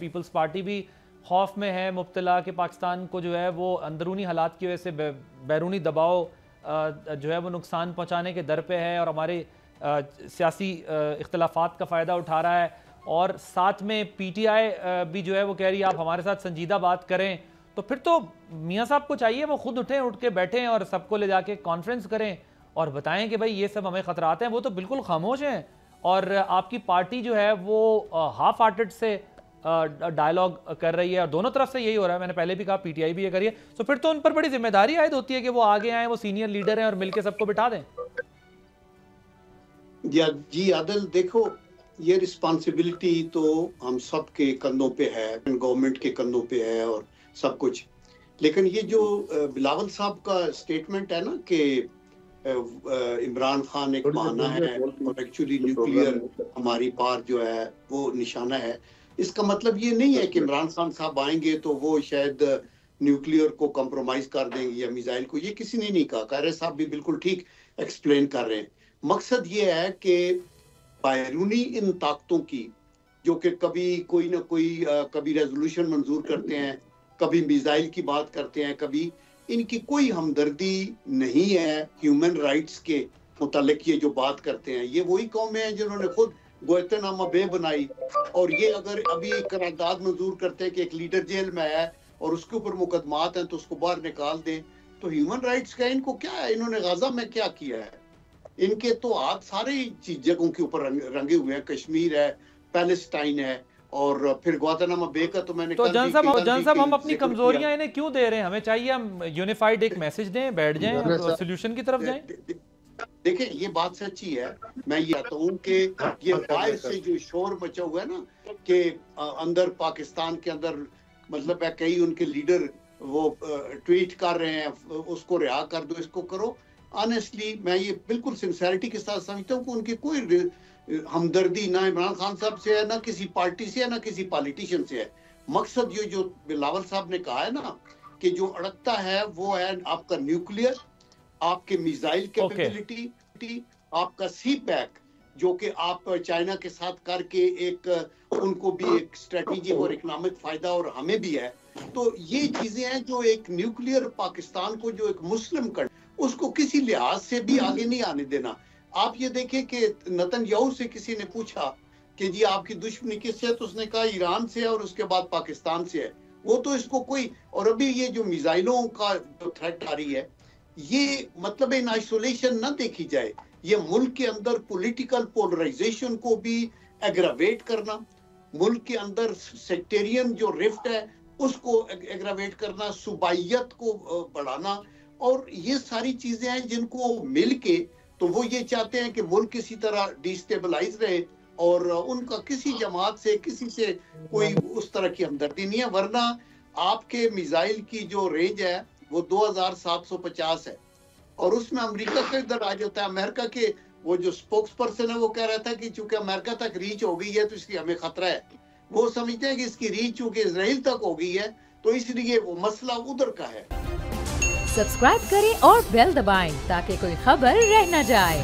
Peoples party भी खौफ में है मुब्तला कि पाकिस्तान को जो है वो अंदरूनी हालात की वजह से बैरूनी दबाव जो है वो नुकसान पहुंचाने के दर पे है और हमारे सियासी इख्तलाफात का फ़ायदा उठा रहा है। और साथ में पीटीआई भी जो है वो कह रही है आप हमारे साथ संजीदा बात करें। तो फिर तो मियाँ साहब को चाहिए वो खुद उठें, उठ के बैठें और सबको ले जाके कॉन्फ्रेंस करें और बताएं कि भाई ये सब हमें खतरात हैं। वो तो बिल्कुल खामोश हैं और आपकी पार्टी जो है वो हाफ हार्टेड से डायलॉग कर रही है और दोनों तरफ से यही हो रहा है। मैंने पहले भी कहा पीटीआई भी ये करिए, तो फिर तो उन पर बड़ी जिम्मेदारी आयद होती है कि वो आगे आए, वो सीनियर लीडर हैं और मिलकर सबको बिठा दें। जी आदिल, देखो ये रिस्पॉन्सिबिलिटी तो हम सब के कंधों पे है, गवर्नमेंट के कंधों पे है और सब कुछ। लेकिन ये जो बिलावल साहब का स्टेटमेंट है ना कि इमरान खान एक बहाना है और एक्चुअली न्यूक्लियर हमारी पार जो है वो निशाना है, इसका मतलब ये नहीं है कि इमरान खान साहब आएंगे तो वो शायद न्यूक्लियर को कंप्रोमाइज कर देंगे या मिसाइल को। ये किसी ने नहीं कहा। कायरे साहब भी बिल्कुल ठीक एक्सप्लेन कर रहे हैं। मकसद ये है कि बैरूनी इन ताकतों की जो कि कभी कोई ना कोई कभी रेजोल्यूशन मंजूर करते हैं, कभी मिसाइल की बात करते हैं, कभी इनकी कोई हमदर्दी नहीं है ह्यूमन राइट्स के मुतालिक। ये जो बात करते हैं ये वही कौमें हैं जिन्होंने खुद गुआंतानामो बे बनाई और ये अगर अभी करारदाद मंजूर करते हैं कि एक लीडर जेल में है और उसके ऊपर मुकदमात हैं तो उसको बाहर निकाल दें, तो ह्यूमन राइट्स का इनको क्या है? इन्होंने गाजा में क्या किया है? इनके तो हाथ सारी जगहों के ऊपर रंगे हुए हैं। कश्मीर है, पैलेस्टाइन है और फिर गुआंतानामो बे का तो मैंने तो जन साहब हम अपनी कमजोरियां इन्हें क्यों दे रहे हैं? हमें चाहिए हम यूनिफाइड एक मैसेज दें, बैठ जाएं और सोल्यूशन की तरफ जाएं। देखिए ये बात सच्ची है। मैं ये कहता हूँ कि ये बाहर से जो शोर मचा हुआ है ना कि अंदर पाकिस्तान के अंदर मतलब है कई उनके लीडर वो ट्वीट कर रहे हैं उसको रिहा कर दो, इसको करो। ऑनेस्टली मैं ये बिल्कुल सिंसेरिटी के साथ समझता हूँ कि उनकी कोई हमदर्दी ना इमरान खान साहब से है, ना किसी पार्टी से है, ना किसी पॉलिटिशियन से है। मकसद ये जो बिलावल साहब ने कहा है ना कि जो अड़कता है वो है आपका न्यूक्लियर, आपके मिसाइल कैपेबिलिटी, आपका सी पैक जो कि आप चाइना के साथ करके एक उनको भी एक स्ट्रेटेजिक और इकोनॉमिक फायदा और हमें भी है। तो ये चीजें हैं जो एक न्यूक्लियर पाकिस्तान को जो एक मुस्लिम कंट्री उसको किसी लिहाज से भी आगे नहीं आने देना। आप ये देखें कि नेतन्याहू से किसी ने पूछा कि जी आपकी दुश्मनी किससे है, तो उसने कहा ईरान से है और उसके बाद पाकिस्तान से है। वो तो इसको कोई, और अभी ये जो मिसाइलों का जो थ्रेट आ रही है ये मतलब इन आइसोलेशन ना देखी जाए, ये मुल्क के अंदर पॉलिटिकल पोलराइजेशन को भी एग्रावेट करना, मुल्क के अंदर सेक्टेरियन जो रिफ्ट है उसको एग्रावेट करना, सुबाइयत को बढ़ाना, और ये सारी चीजें हैं जिनको मिलके तो वो ये चाहते हैं कि मुल्क किसी तरह डिस्टेबलाइज रहे और उनका किसी जमात से किसी से कोई उस तरह की हमदर्दी नहीं है। वरना आपके मिसाइल की जो रेंज है वो 2750 है और उसमें अमेरिका का इधर आ जाता है। अमेरिका के वो जो स्पोक्स पर्सन है वो कह रहा था कि चूंकि अमेरिका तक रीच हो गई है तो इसलिए हमें खतरा है। वो समझते हैं कि इसकी रीच चूंकि इजराइल तक हो गई है तो इसलिए वो मसला उधर का है। सब्सक्राइब करें और बेल दबाएं ताकि कोई खबर रह न जाए।